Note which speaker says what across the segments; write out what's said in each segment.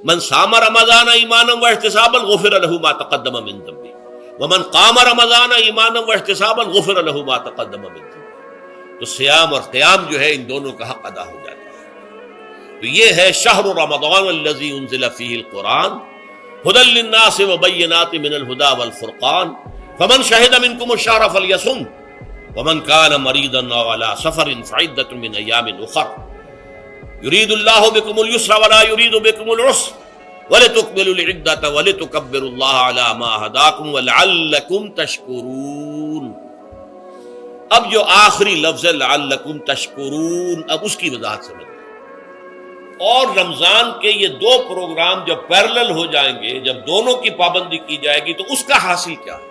Speaker 1: من صام رمضان ایمانا واحتسابا غفر له ما تقدم من ذنبه ومن قام رمضان ایمانا واحتسابا غفر له ما تقدم من ذنبه. تو سیام اور قیام جو ہے ان دونوں کا حق ادا ہو جاتا ہے. تو یہ ہے شہر رمضان الذی انزل فیہ القرآن ہدی للناس وبینات من الہدی والفرقان فمن شہد منکم الشہر فلیصم ومن کان مریضا او علی سفر فعدۃ من ایام اخر یرید اللہ بکم اليسر ولا یرید بکم العسر وَلِتُكْمِلُوا الْعِدَّةَ وَلِتُكَبِّرُوا اللَّهَ عَلَى مَا هَدَاكُمْ وَلَعَلَّكُمْ تَشْكُرُونَ. اب جو آخری لفظ ہے لَعَلَّكُمْ تَشْكُرُونَ، اب اس کی وضاحت سمجھیں. اور رمضان کے یہ دو پروگرام جب پیرلل ہو جائیں گے، جب دونوں کی پابندی کی جائے گی تو اس کا حاصل کیا ہے؟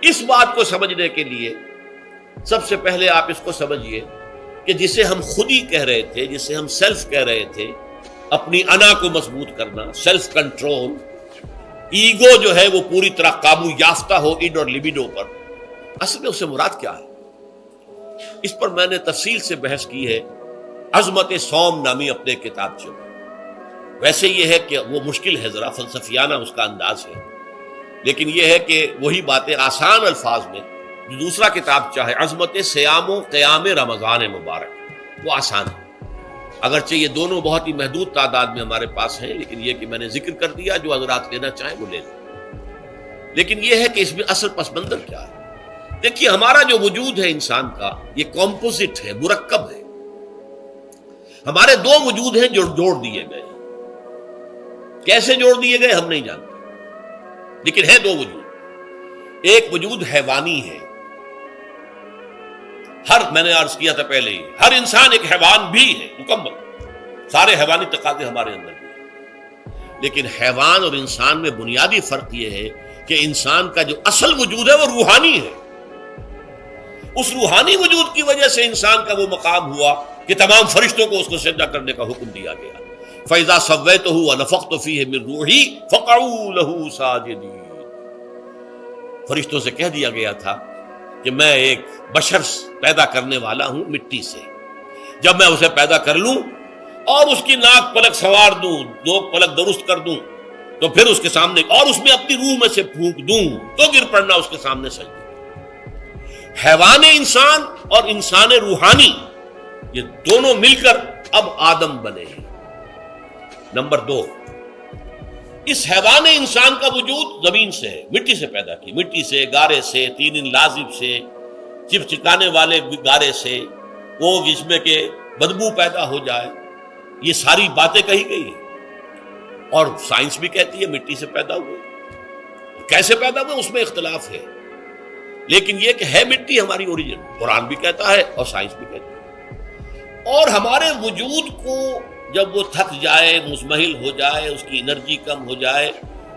Speaker 1: اس بات کو سمجھنے کے لیے سب سے پہلے آپ اس کو سمجھیے کہ جسے ہم خود ہی کہہ رہے تھے، جسے ہم سیلف کہہ رہے تھے، اپنی انا کو مضبوط کرنا، سیلف کنٹرول، ایگو جو ہے وہ پوری طرح قابو یافتہ ہو اڈ اور لیبیڈو پر، اصل میں اس سے مراد کیا ہے؟ اس پر میں نے تفصیل سے بحث کی ہے عظمت صوم نامی اپنے کتابچے میں. ویسے یہ ہے کہ وہ مشکل ہے، ذرا فلسفیانہ اس کا انداز ہے، لیکن یہ ہے کہ وہی باتیں آسان الفاظ میں جو دوسرا کتابچہ ہے عظمت صیام و قیام رمضان مبارک، وہ آسان ہے. اگرچہ یہ دونوں بہت ہی محدود تعداد میں ہمارے پاس ہیں، لیکن یہ کہ میں نے ذکر کر دیا، جو حضرات لینا چاہیں وہ لے لیں. لیکن یہ ہے کہ اس میں اصل پس منظر کیا ہے؟ دیکھیے، ہمارا جو وجود ہے انسان کا، یہ کمپوزٹ ہے، مرکب ہے. ہمارے دو وجود ہیں جو جوڑ دیے گئے. کیسے جوڑ دیے گئے ہم نہیں جانتے، لیکن ہے دو وجود. ایک وجود حیوانی ہے، میں نے عرض کیا تھا پہلے ہی، ہر انسان ایک حیوان بھی ہے مکمل، سارے حیوانی تقاضے ہمارے اندر بھی ہیں. لیکن حیوان اور انسان میں بنیادی فرق یہ ہے کہ انسان کا جو اصل وجود ہے وہ روحانی ہے. اس روحانی وجود کی وجہ سے انسان کا وہ مقام ہوا کہ تمام فرشتوں کو اس کو سجدہ کرنے کا حکم دیا گیا. فَإِذَا سَوَّيْتُهُ وَنَفَخْتُ فِيهِ مِن رُوحِي فَقَعُوا لَهُ سَاجِدِينَ. فرشتوں سے کہہ دیا گیا تھا کہ میں ایک بشر پیدا کرنے والا ہوں مٹی سے. جب میں اسے پیدا کر لوں اور اس کی ناک پلک سنوار دوں، دو پلک درست کر دوں، تو پھر اس کے سامنے اور اس میں اپنی روح میں سے پھونک دوں تو گر پڑنا اس کے سامنے سجدے. حیوان انسان اور انسان روحانی، یہ دونوں مل کر اب آدم بنے ہیں. نمبر دو، اس حیوان انسان کا وجود زمین سے ہے، مٹی سے پیدا کی، مٹی سے، گارے سے، طین لازب سے، چپچکانے والے گارے سے، وہ جس میں کہ بدبو پیدا ہو جائے، یہ ساری باتیں کہی گئی ہیں. اور سائنس بھی کہتی ہے مٹی سے پیدا ہوئے. کیسے پیدا ہوئے اس میں اختلاف ہے، لیکن یہ کہ ہے مٹی ہماری اوریجن، قرآن بھی کہتا ہے اور سائنس بھی کہتی ہے. اور ہمارے وجود کو جب وہ تھک جائے، مزمحل ہو جائے، اس کی انرجی کم ہو جائے،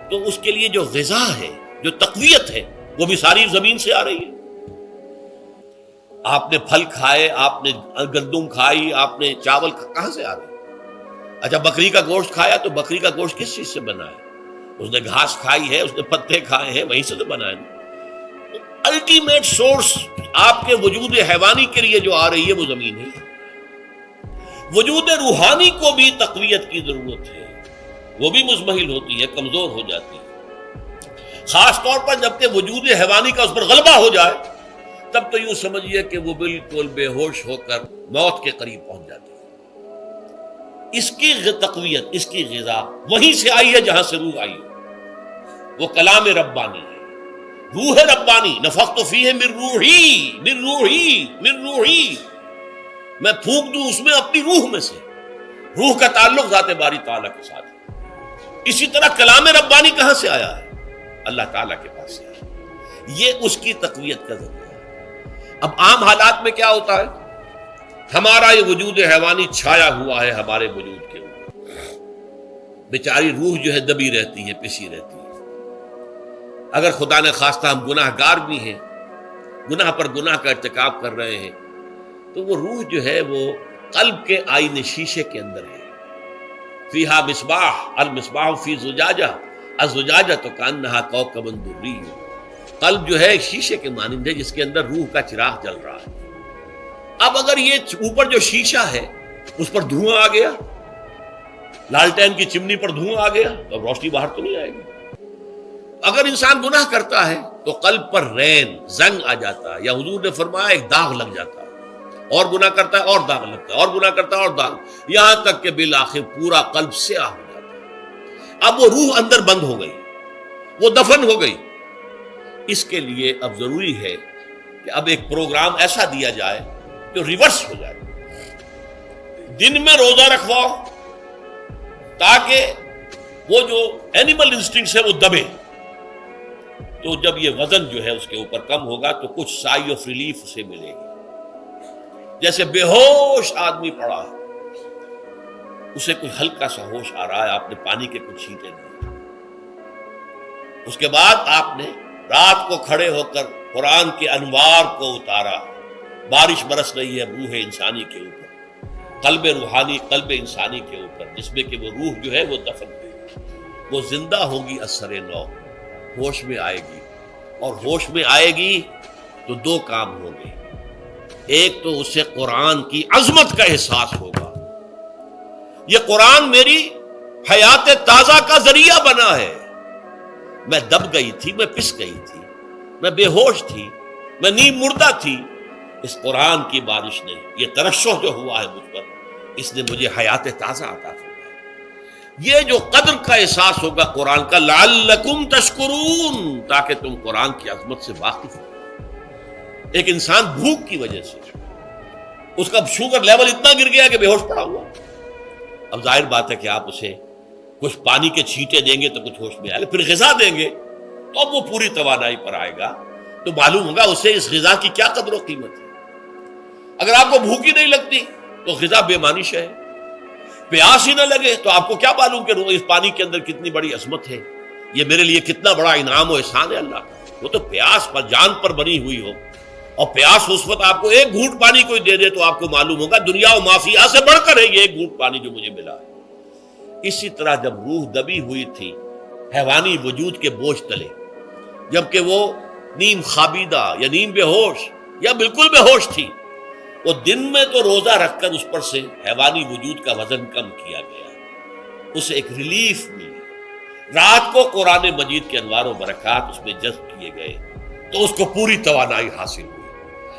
Speaker 1: تو اس کے لیے جو غذا ہے، جو تقویت ہے، وہ بھی ساری زمین سے آ رہی ہے. آپ نے پھل کھائے، آپ نے گندم کھائی، آپ نے چاول کہاں سے آ رہے؟ اچھا، بکری کا گوشت کھایا تو بکری کا گوشت کس چیز سے بنا ہے؟ اس نے گھاس کھائی ہے، اس نے پتے کھائے ہیں، وہیں سے تو بنا ہے. الٹیمیٹ سورس آپ کے وجود حیوانی کے لیے جو آ رہی ہے وہ زمین ہے. وجود روحانی کو بھی تقویت کی ضرورت ہے، وہ بھی مزمحل ہوتی ہے، کمزور ہو جاتی ہے. خاص طور پر جبکہ وجود حیوانی کا اس پر غلبہ ہو جائے، تب تو یوں سمجھیے کہ وہ بالکل بے ہوش ہو کر موت کے قریب پہنچ جاتی ہے. اس کی تقویت، اس کی غذا وہیں سے آئی ہے جہاں سے روح آئی ہے. وہ کلام ربانی ہے، روح ربانی. نفخت فیہ من روحی، من روحی، من روحی، میں پھونک دوں اس میں اپنی روح میں سے. روح کا تعلق ذات باری تعالیٰ کے ساتھ ہے. اسی طرح کلام ربانی کہاں سے آیا ہے؟ اللہ تعالیٰ کے پاس سے. یہ اس کی تقویت کا ذریعہ ہے. اب عام حالات میں کیا ہوتا ہے؟ ہمارا یہ وجود حیوانی چھایا ہوا ہے ہمارے وجود کے اوپر، بیچاری روح جو ہے دبی رہتی ہے، پسی رہتی ہے. اگر خدا نے خواستہ ہم گناہ گار بھی ہیں، گناہ پر گناہ کا ارتکاب کر رہے ہیں، تو وہ روح جو ہے وہ قلب کے آئینے شیشے کے اندر ہے. فیہا مصباح، المصباح فی زجاجہ، الزجاجہ تو کانہا کوکب دری. قلب جو ہے ایک شیشے کے مانند ہے جس کے اندر روح کا چراغ جل رہا ہے. اب اگر یہ اوپر جو شیشہ ہے اس پر دھواں آ گیا، لالٹین کی چمنی پر دھواں آ گیا تو اب روشنی باہر تو نہیں آئے گی۔ اگر انسان گناہ کرتا ہے تو قلب پر رین زنگ آ جاتا ہے، یا حضور نے فرمایا ایک داغ لگ جاتا ہے، اور گناہ کرتا ہے اور داغ لگتا ہے، اور گناہ کرتا ہے اور داغ، یہاں تک کہ بالآخر پورا قلب سیاہ ہو جاتا ہے۔ اب وہ روح اندر بند ہو گئی، وہ دفن ہو گئی۔ اس کے لیے اب ضروری ہے کہ اب ایک پروگرام ایسا دیا جائے جو ریورس ہو جائے۔ دن میں روزہ رکھواؤ تاکہ وہ جو اینیمل انسٹنکٹس ہے وہ دبے، تو جب یہ وزن جو ہے اس کے اوپر کم ہوگا تو کچھ سائی آف ریلیف اسے ملے گی۔ جیسے بے ہوش آدمی پڑا ہے، اسے کوئی ہلکا سا ہوش آ رہا ہے، آپ نے پانی کے کچھ چھینٹے دیے، اس کے بعد آپ نے رات کو کھڑے ہو کر قرآن کے انوار کو اتارا، بارش برس رہی ہے روح انسانی کے اوپر، قلب روحانی، قلب انسانی کے اوپر، جس میں کہ وہ روح جو ہے وہ دفن ہے، وہ زندہ ہوگی اثر نو، ہوش میں آئے گی، اور ہوش میں آئے گی تو دو کام ہوں گے۔ ایک تو اسے قرآن کی عظمت کا احساس ہوگا، یہ قرآن میری حیات تازہ کا ذریعہ بنا ہے، میں دب گئی تھی، میں پس گئی تھی، میں بے ہوش تھی، میں نیم مردہ تھی، اس قرآن کی بارش نے، یہ ترشح جو ہوا ہے مجھ پر، اس نے مجھے حیات تازہ عطا فرمائی۔ یہ جو قدر کا احساس ہوگا قرآن کا، لعلکم تشکرون، تاکہ تم قرآن کی عظمت سے واقف ہو۔ ایک انسان بھوک کی وجہ سے اس کا شوگر لیول اتنا گر گیا کہ بے ہوش پڑا ہوا، اب ظاہر بات ہے کہ آپ اسے کچھ پانی کے چھینٹے دیں گے تو کچھ ہوش میں آئے گا، پھر غذا دیں گے تو اب وہ پوری توانائی پر آئے گا، تو معلوم ہوگا اسے اس غذا کی کیا قدر و قیمت ہے۔ اگر آپ کو بھوک ہی نہیں لگتی تو غذا بے معنی شے ہے، پیاس ہی نہ لگے تو آپ کو کیا معلوم کہ اس پانی کے اندر کتنی بڑی عظمت ہے، یہ میرے لیے کتنا بڑا انعام و احسان ہے اللہ کا۔ وہ تو پیاس پر، جان پر بنی ہوئی ہو، اور پیاس اس وقت آپ کو ایک گھونٹ پانی کوئی دے دے تو آپ کو معلوم ہوگا دنیا و مافیہ سے بڑھ کر ہے یہ ایک گھونٹ پانی جو مجھے ملا ہے۔ اسی طرح جب روح دبی ہوئی تھی حیوانی وجود کے بوجھ تلے، جبکہ وہ نیم خابیدہ یا نیم بے ہوش یا بالکل بے ہوش تھی، وہ دن میں تو روزہ رکھ کر اس پر سے حیوانی وجود کا وزن کم کیا گیا، اسے ایک ریلیف ملی۔ رات کو قرآن مجید کے انوار و برکات اس میں جذب کیے گئے تو اس کو پوری توانائی حاصل ہوئی۔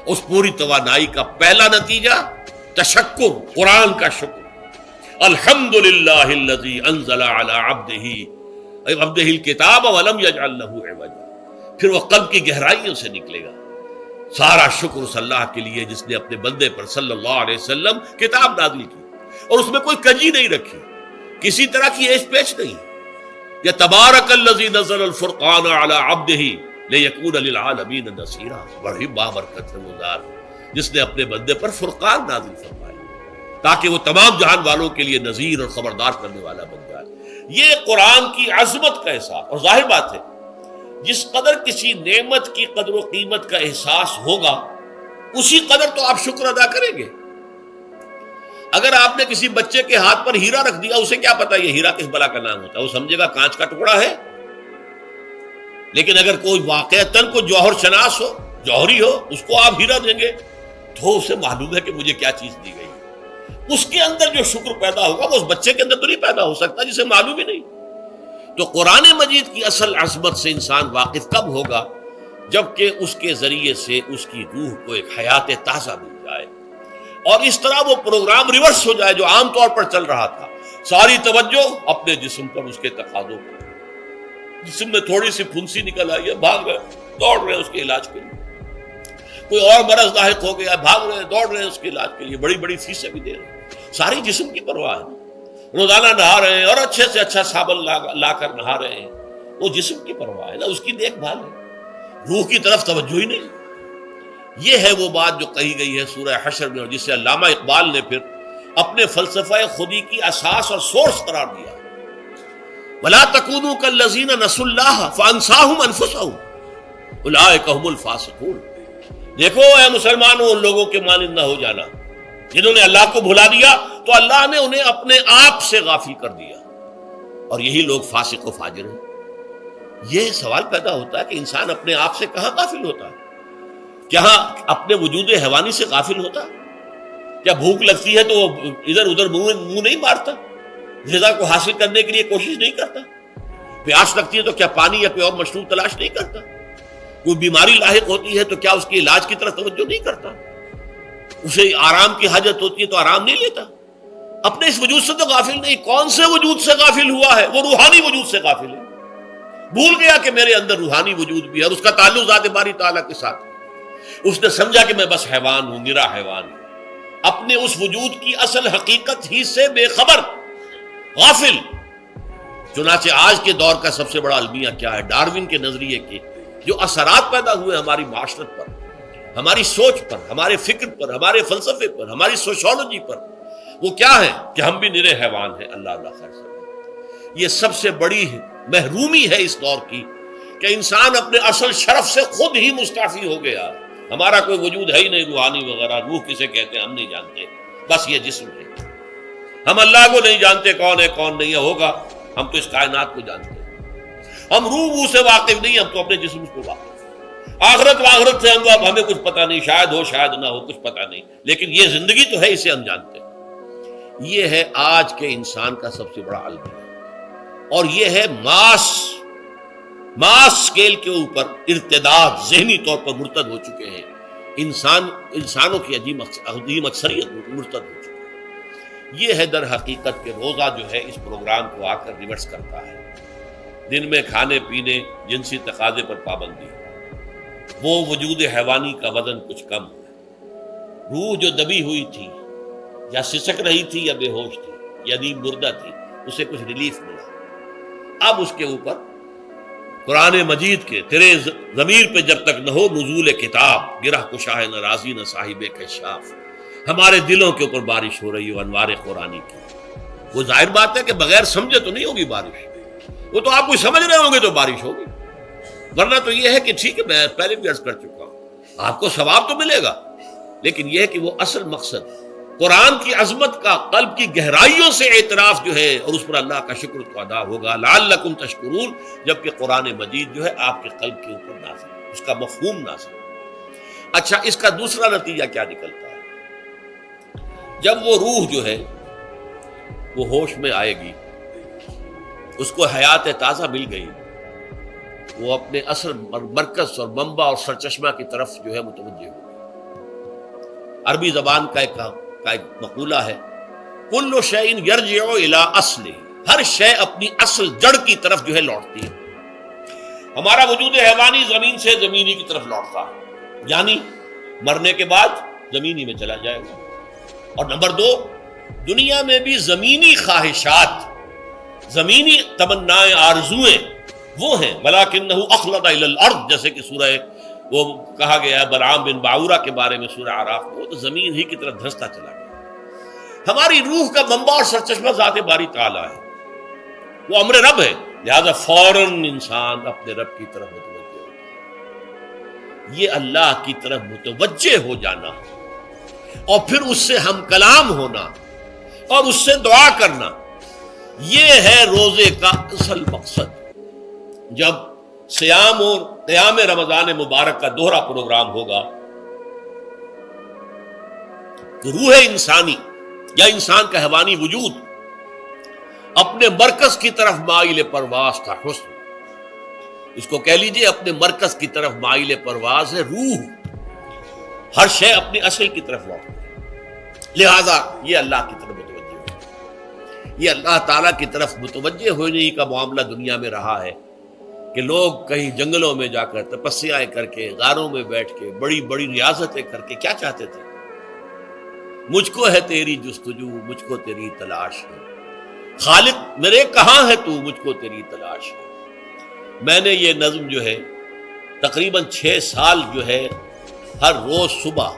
Speaker 1: اس پوری توانائی کا پہلا نتیجہ تشکر، قرآن کا شکر، الحمدللہ الذی انزل علی عبدہ الکتاب ولم یجعل لہ عوجا۔ پھر وہ قلب کی گہرائیوں سے نکلے گا، سارا شکر اس اللہ کے لیے جس نے اپنے بندے پر صلی اللہ علیہ وسلم کتاب نازل کی، اور اس میں کوئی کجی نہیں رکھی، کسی طرح کی ایش پیش نہیں۔ یا تبارک الذی نزل الفرقان علی عبدہ لیکون للعالمین نذیرا، بڑی بابرکت ہے وہ ذات جس نے اپنے بندے پر فرقان نازل فرمایا تاکہ وہ تمام جہان والوں کے لیے نذیر اور خبردار کرنے والا بن جائے۔ یہ قرآن کی عظمت کا احساس، اور ظاہر بات ہے جس قدر کسی نعمت کی قدر و قیمت کا احساس ہوگا اسی قدر تو آپ شکر ادا کریں گے۔ اگر آپ نے کسی بچے کے ہاتھ پر ہیرا رکھ دیا، اسے کیا پتا یہ ہیرا کس بلا کا نام ہوتا ہے، وہ سمجھے گا کانچ کا ٹکڑا ہے۔ لیکن اگر کوئی واقعتاً کو جوہر شناس ہو، جوہری ہو، اس کو آپ ہیرا دیں گے تو اسے معلوم ہے کہ مجھے کیا چیز دی گئی، اس کے اندر جو شکر پیدا ہوگا وہ اس بچے کے اندر تو نہیں پیدا ہو سکتا جسے معلوم ہی نہیں۔ تو قرآن مجید کی اصل عظمت سے انسان واقف کب ہوگا؟ جبکہ اس کے ذریعے سے اس کی روح کو ایک حیات تازہ مل جائے، اور اس طرح وہ پروگرام ریورس ہو جائے جو عام طور پر چل رہا تھا، ساری توجہ اپنے جسم پر، اس کے تقاضوں پر۔ جسم میں تھوڑی سی پھنسی نکل آئی ہے، بھاگ رہے، دوڑ رہے ہیں اس کے علاج کے لیے۔ کوئی اور مرض لاحق ہو گیا، بھاگ رہے ہیں، دوڑ رہے ہیں اس کے علاج کے لیے، بڑی بڑی فیسیں بھی دے رہے ہیں۔ ساری جسم کی پرواہ ہے، روزانہ نہا رہے ہیں اور اچھے سے اچھا صابن لا کر نہا رہے ہیں، وہ جسم کی پرواہ ہے نا، اس کی دیکھ بھال ہے، روح کی طرف توجہ ہی نہیں۔ یہ ہے وہ بات جو کہی گئی ہے سورہ حشر میں، اور جسے علامہ اقبال نے پھر اپنے فلسفہ خودی کی اساس اور سورس قرار دیا، وَلَا تَكُونُوا كَالَّذِينَ نَسُوا اللَّهَ فَأَنسَاهُمْ أَنفُسَهُمْ أُولَٰئِكَ هُمُ الْفَاسِقُونَ۔ دیکھو اے مسلمانوں، ان لوگوں کے مانند نہ ہو جانا جنہوں نے اللہ کو بھلا دیا تو اللہ نے انہیں اپنے آپ سے غافل کر دیا، اور یہی لوگ فاسق و فاجر ہیں۔ یہ سوال پیدا ہوتا ہے کہ انسان اپنے آپ سے کہاں غافل ہوتا ہے؟ کیا اپنے وجود حیوانی سے غافل ہوتا؟ کیا بھوک لگتی ہے تو وہ ادھر ادھر منہ نہیں مارتا؟ غذا کو حاصل کرنے کے لیے کوشش نہیں کرتا؟ پیاس لگتی ہے تو کیا پانی یا کوئی اور مشروب تلاش نہیں کرتا؟ کوئی بیماری لاحق ہوتی ہے تو کیا اس کے علاج کی طرف توجہ نہیں کرتا؟ اسے آرام کی حاجت ہوتی ہے تو آرام نہیں لیتا؟ اپنے اس وجود سے تو غافل نہیں. کون سے وجود سے غافل ہوا ہے؟ وہ روحانی وجود سے غافل ہے. بھول گیا کہ میرے اندر روحانی وجود بھی ہے اور اس کا تعلق ذات باری تعالیٰ کے ساتھ. اس نے سمجھا کہ میں بس حیوان ہوں، نرا حیوان ہوں، اپنے اس وجود کی اصل حقیقت ہی سے بے خبر، غافل. چنانچہ آج کے دور کا سب سے بڑا المیہ کیا ہے؟ ڈارون کے نظریے کے جو اثرات پیدا ہوئے ہماری معاشرت پر، ہماری سوچ پر، ہمارے فکر پر، ہمارے فلسفے پر، ہماری سوشولوجی پر، وہ کیا ہے کہ ہم بھی نرے حیوان ہیں. اللہ اللہ خیر سے یہ سب سے بڑی محرومی ہے اس دور کی کہ انسان اپنے اصل شرف سے خود ہی مستعفی ہو گیا. ہمارا کوئی وجود ہے ہی نہیں روحانی وغیرہ. روح کسے کہتے ہیں ہم نہیں جانتے، بس یہ جسم ہے. ہم اللہ کو نہیں جانتے کون ہے کون نہیں ہے. ہوگا ہم تو اس کائنات کو جانتے ہیں. ہم روح سے واقف نہیں، ہم تو اپنے جسم کو واقف. آخرت سے ہم ہمیں کچھ پتہ نہیں، شاید ہو شاید نہ ہو، کچھ پتہ نہیں، لیکن یہ زندگی تو ہے، اسے ہم جانتے ہیں. یہ ہے آج کے انسان کا سب سے بڑا المیہ. اور یہ ہے ماس اسکیل کے اوپر ارتداد، ذہنی طور پر مرتد ہو چکے ہیں. انسانوں کی عظیم اکثریت مرتد ہو چکی ہے. یہ ہے در حقیقت کہ روزہ جو ہے اس پروگرام کو آ کر ریورس کرتا ہے. دن میں کھانے پینے، جنسی تقاضے پر پابندی، وہ وجود حیوانی کا وزن کچھ کم ہے. روح جو دبی ہوئی تھی، یا سسک رہی تھی، یا بے ہوش تھی، یا نیند مردہ تھی، اسے کچھ ریلیف ملا. اب اس کے اوپر قرآن مجید کے تیرے ضمیر پہ جب تک نہ ہو نزول کتاب، گرہ کشا ہے نہ رازی نہ صاحب کشاف، ہمارے دلوں کے اوپر بارش ہو رہی ہو انوار قرآنی کی. وہ ظاہر بات ہے کہ بغیر سمجھے تو نہیں ہوگی بارش. وہ تو آپ کچھ سمجھ رہے ہوں گے تو بارش ہوگی، ورنہ تو یہ ہے کہ ٹھیک ہے، میں پہلے بھی عرض کر چکا ہوں، آپ کو ثواب تو ملے گا، لیکن یہ ہے کہ وہ اصل مقصد قرآن کی عظمت کا قلب کی گہرائیوں سے اعتراف جو ہے، اور اس پر اللہ کا شکر تو ادا ہوگا. لعلکم تشکرون، جبکہ قرآن مجید جو ہے آپ کے قلب کے اوپر نازل، اس کا مفہوم نازل. اچھا، اس کا دوسرا نتیجہ کیا نکلتا ہے؟ جب وہ روح جو ہے وہ ہوش میں آئے گی، اس کو حیات تازہ مل گئی، وہ اپنے اصل مرکز اور منبع اور سرچشمہ کی طرف جو ہے متوجہ ہوگی. عربی زبان کا ایک مقولہ ہے، کل شیء یرجع الی اصلہ، ہر شے اپنی اصل جڑ کی طرف جو ہے لوٹتی ہے. ہمارا وجود حیوانی زمین سے زمینی کی طرف لوٹتا ہے، یعنی مرنے کے بعد زمینی میں چلا جائے گا. اور نمبر 2، دنیا میں بھی زمینی خواہشات، زمینی تمنائیں، آرزویں وہ ہیں. ولکنہ اخلد الی الارض، جیسے کہ سورہ وہ کہا گیا ہے بلعام بن باعورہ کے بارے میں سورہ اعراف میں، وہ تو زمین ہی کی طرف دھنستا چلا گیا. ہماری روح کا منبع اور سرچشمہ ذات باری تعالیٰ ہے، وہ امر رب ہے، لہذا فوراً انسان اپنے رب کی طرف متوجہ ہوتا ہے. یہ اللہ کی طرف متوجہ ہو جانا اور پھر اس سے ہم کلام ہونا اور اس سے دعا کرنا، یہ ہے روزے کا اصل مقصد. جب سیام اور قیام رمضان مبارک کا دوہرا پروگرام ہوگا تو روح انسانی یا انسان کا حیوانی وجود اپنے مرکز کی طرف مائل پرواز تھا. حسن، اس کو کہہ لیجئے اپنے مرکز کی طرف مائل پرواز ہے. روح ہر شے اپنی اصل کی طرف لوٹتی ہے، لہذا یہ اللہ کی طرف متوجہ ہو. یہ اللہ تعالیٰ کی طرف متوجہ ہونے کا معاملہ دنیا میں رہا ہے کہ لوگ کہیں جنگلوں میں جا کر تپسیائیں کر کے، غاروں میں بیٹھ کے، بڑی بڑی ریاضتیں کر کے کیا چاہتے تھے؟ مجھ کو ہے تیری جستجو، مجھ کو تیری تلاش ہے، خالق میرے کہاں ہے تو، مجھ کو تیری تلاش ہے. میں نے یہ نظم جو ہے تقریباً 6 سال جو ہے ہر روز صبح،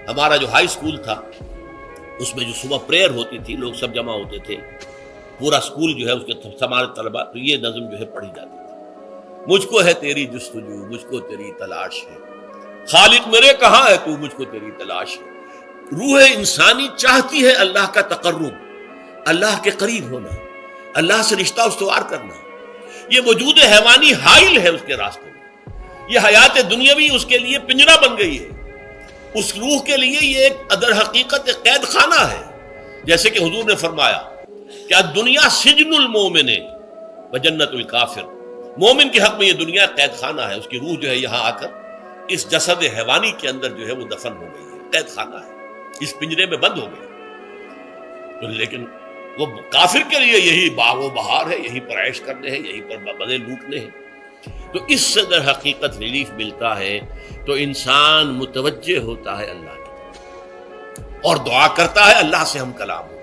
Speaker 1: ہمارا جو ہائی اسکول تھا اس میں جو صبح پریئر ہوتی تھی، لوگ سب جمع ہوتے تھے، پورا اسکول جو ہے اس کے ہمارے طلبا، تو یہ نظم جو ہے پڑھی جاتی تھی. مجھ کو ہے تیری جستجو، مجھ کو تیری تلاش ہے، خالق میرے کہاں ہے تو، مجھ کو تیری تلاش ہے. روح انسانی چاہتی ہے اللہ کا تقرب، اللہ کے قریب ہونا، اللہ سے رشتہ استوار کرنا. یہ وجود حیوانی حائل ہے اس کے راستے میں. یہ حیات دنیاوی اس کے لیے پنجرا بن گئی ہے. اس روح کے لیے یہ ایک در حقیقت ایک قید خانہ ہے. جیسے کہ حضور نے فرمایا کہ دنیا سجن المومن و جنت الکافر، مومن کے حق میں یہ دنیا قید خانہ ہے، اس کی روح جو ہے یہاں آ کر اس جسد حیوانی کے اندر جو ہے وہ دفن ہو گئی ہے، قید خانہ ہے، اس پنجرے میں بند ہو گئی۔ لیکن وہ کافر کے لیے یہی باغ و بہار ہے، یہیں پر عیش کرنے ہیں، یہیں پر مزے لوٹنے ہیں۔ تو اس سے در حقیقت ریلیف ملتا ہے تو انسان متوجہ ہوتا ہے اللہ کی طرف اور دعا کرتا ہے اللہ سے ہم کلام ہو۔